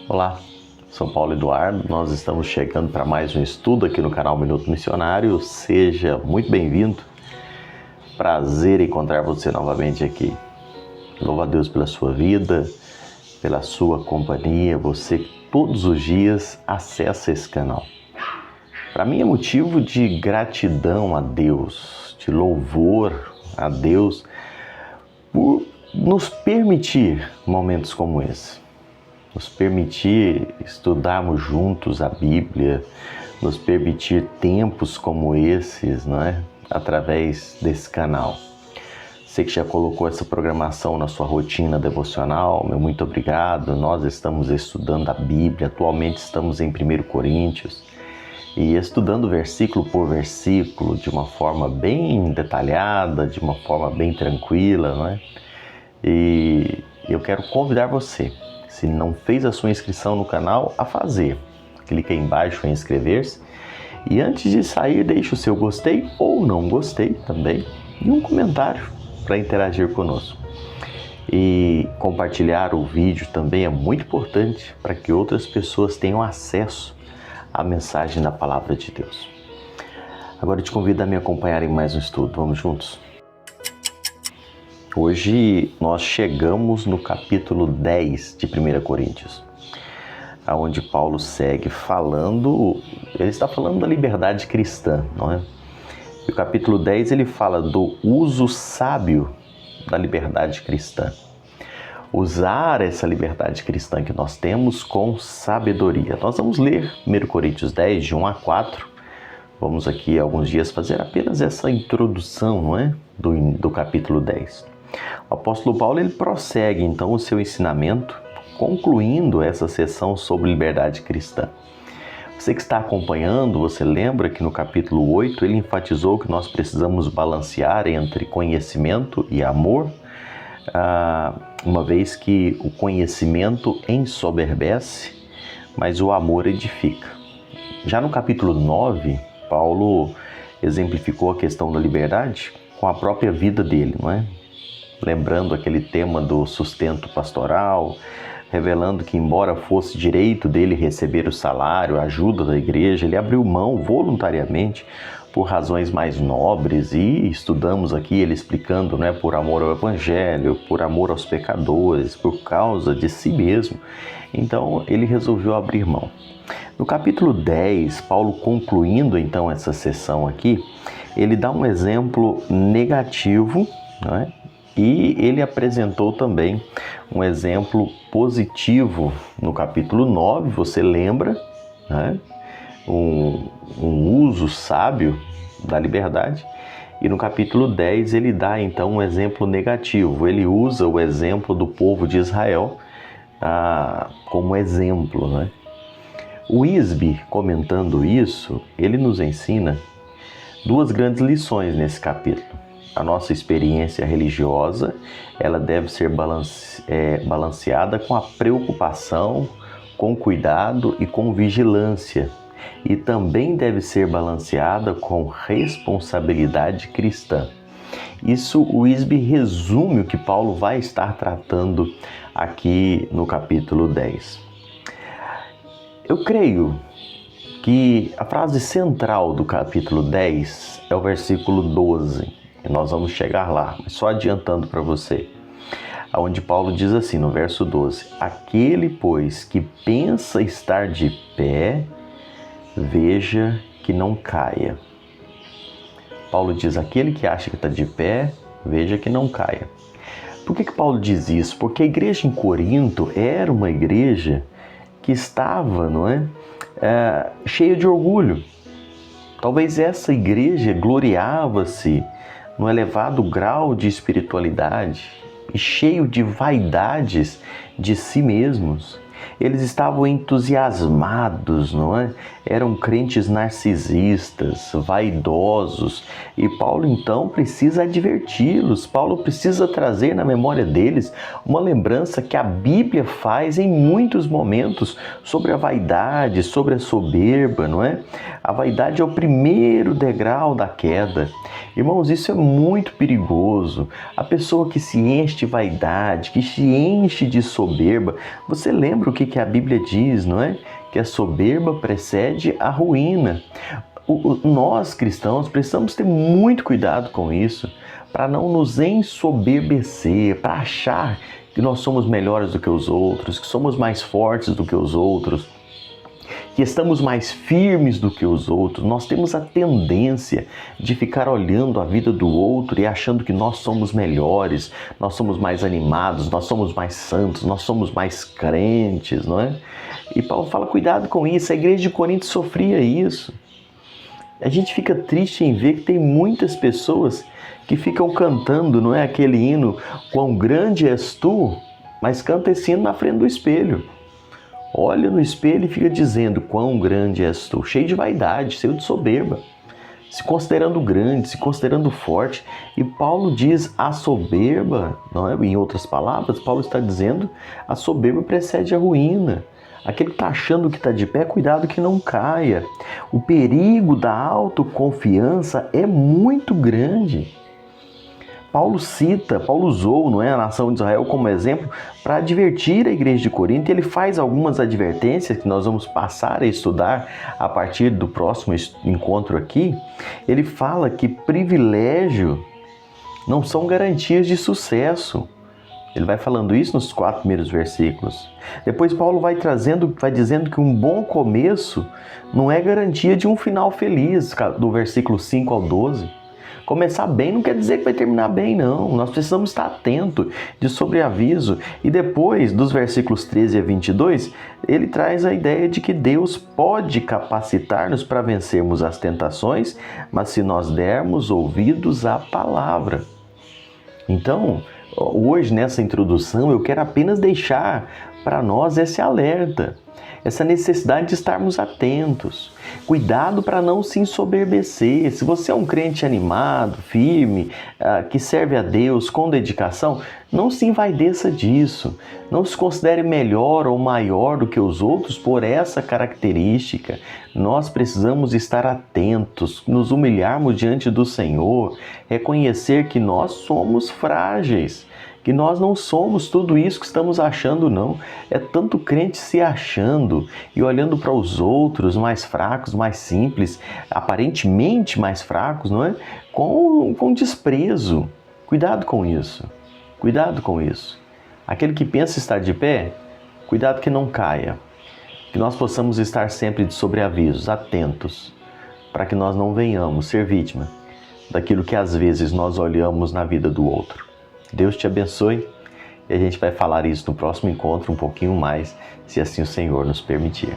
Olá, sou Paulo Eduardo, nós estamos chegando para mais um estudo aqui no canal Minuto Missionário. Seja muito bem-vindo, prazer encontrar você novamente aqui. Louvo a Deus pela sua vida, pela sua companhia, você todos os dias acessa esse canal. Para mim é motivo de gratidão a Deus, de louvor a Deus por nos permitir momentos como esse. Nos permitir estudarmos juntos a Bíblia, nos permitir tempos como esses, não é? Através desse canal. Você que já colocou essa programação na sua rotina devocional, meu muito obrigado. Nós estamos estudando a Bíblia, atualmente estamos em 1 Coríntios, e estudando versículo por versículo, de uma forma bem detalhada, de uma forma bem tranquila, não é? E eu quero convidar você, se não fez a sua inscrição no canal, a fazer. Clica aí embaixo em inscrever-se. E antes de sair, deixe o seu gostei ou não gostei também. E um comentário para interagir conosco. E compartilhar o vídeo também é muito importante para que outras pessoas tenham acesso à mensagem da Palavra de Deus. Agora eu te convido a me acompanhar em mais um estudo. Vamos juntos? Hoje nós chegamos no capítulo 10 de 1 Coríntios, onde Paulo segue falando, ele está falando da liberdade cristã, não é? E o capítulo 10 ele fala do uso sábio da liberdade cristã. Usar essa liberdade cristã que nós temos com sabedoria. Nós vamos ler 1 Coríntios 10, de 1 a 4. Vamos aqui alguns dias fazer apenas essa introdução, não é? Do capítulo 10. O apóstolo Paulo ele prossegue então o seu ensinamento, concluindo essa sessão sobre liberdade cristã. Você que está acompanhando, você lembra que no capítulo 8 ele enfatizou que nós precisamos balancear entre conhecimento e amor, uma vez que o conhecimento ensoberbece, mas o amor edifica. Já no capítulo 9, Paulo exemplificou a questão da liberdade com a própria vida dele, não é? Lembrando aquele tema do sustento pastoral, revelando que embora fosse direito dele receber o salário, a ajuda da igreja, ele abriu mão voluntariamente por razões mais nobres, e estudamos aqui ele explicando, né, por amor ao evangelho, por amor aos pecadores, por causa de si mesmo. Então ele resolveu abrir mão. No capítulo 10, Paulo concluindo então essa sessão aqui, ele dá um exemplo negativo, não é? E ele apresentou também um exemplo positivo no capítulo 9, você lembra, né? Um uso sábio da liberdade. E no capítulo 10 ele dá então um exemplo negativo, ele usa o exemplo do povo de Israel como exemplo, né? O Wisby, comentando isso, ele nos ensina duas grandes lições nesse capítulo. A nossa experiência religiosa, ela deve ser balanceada com a preocupação, com cuidado e com vigilância. E também deve ser balanceada com responsabilidade cristã. Isso o Wisby resume o que Paulo vai estar tratando aqui no capítulo 10. Eu creio que a frase central do capítulo 10 é o versículo 12. E nós vamos chegar lá, mas só adiantando para você. Onde Paulo diz assim, no verso 12: aquele, pois, que pensa estar de pé, veja que não caia. Paulo diz, aquele que acha que está de pé, veja que não caia. Por que Paulo diz isso? Porque a igreja em Corinto era uma igreja que estava, cheia de orgulho. Talvez essa igreja gloriava-se no elevado grau de espiritualidade e cheio de vaidades de si mesmos. Eles estavam entusiasmados, não é? Eram crentes narcisistas, vaidosos. E Paulo então precisa adverti-los. Paulo precisa trazer na memória deles uma lembrança que a Bíblia faz em muitos momentos sobre a vaidade, sobre a soberba, não é? A vaidade é o primeiro degrau da queda. Irmãos, isso é muito perigoso. A pessoa que se enche de vaidade, que se enche de soberba, você lembra lembra o que a Bíblia diz, não é? Que a soberba precede a ruína. Nós, cristãos, precisamos ter muito cuidado com isso, para não nos ensoberbecer, para achar que nós somos melhores do que os outros, que somos mais fortes do que os outros, que estamos mais firmes do que os outros. Nós temos a tendência de ficar olhando a vida do outro e achando que nós somos melhores, nós somos mais animados, nós somos mais santos, nós somos mais crentes, não é? E Paulo fala, cuidado com isso, a igreja de Corinto sofria isso. A gente fica triste em ver que tem muitas pessoas que ficam cantando, não é, aquele hino, quão grande és tu, mas canta esse hino na frente do espelho. Olha no espelho e fica dizendo, quão grande és tu, cheio de vaidade, cheio de soberba, se considerando grande, se considerando forte. E Paulo diz, a soberba, não é? Em outras palavras, Paulo está dizendo, a soberba precede a ruína. Aquele que está achando que está de pé, cuidado que não caia. O perigo da autoconfiança é muito grande. Paulo usou, não é, a nação de Israel como exemplo para advertir a igreja de Corinto. Ele faz algumas advertências que nós vamos passar a estudar a partir do próximo encontro aqui. Ele fala que privilégio não são garantias de sucesso. Ele vai falando isso nos 4 primeiros versículos. Depois Paulo vai dizendo que um bom começo não é garantia de um final feliz, do versículo 5 ao 12. Começar bem não quer dizer que vai terminar bem, não. Nós precisamos estar atentos, de sobreaviso. E depois, dos versículos 13 a 22, ele traz a ideia de que Deus pode capacitar-nos para vencermos as tentações, mas se nós dermos ouvidos à palavra. Então, hoje, nessa introdução, eu quero apenas deixar para nós esse alerta, essa necessidade de estarmos atentos. Cuidado para não se ensoberbecer. Se você é um crente animado, firme, que serve a Deus com dedicação, não se envaideça disso. Não se considere melhor ou maior do que os outros por essa característica. Nós precisamos estar atentos, nos humilharmos diante do Senhor, reconhecer que nós somos frágeis, que nós não somos tudo isso que estamos achando, não. É tanto crente se achando e olhando para os outros mais fracos, mais simples, aparentemente mais fracos, não é? Com desprezo. Cuidado com isso. Cuidado com isso. Aquele que pensa estar de pé, cuidado que não caia. Que nós possamos estar sempre de sobreavisos, atentos, para que nós não venhamos ser vítima daquilo que às vezes nós olhamos na vida do outro. Deus te abençoe e a gente vai falar isso no próximo encontro um pouquinho mais, se assim o Senhor nos permitir.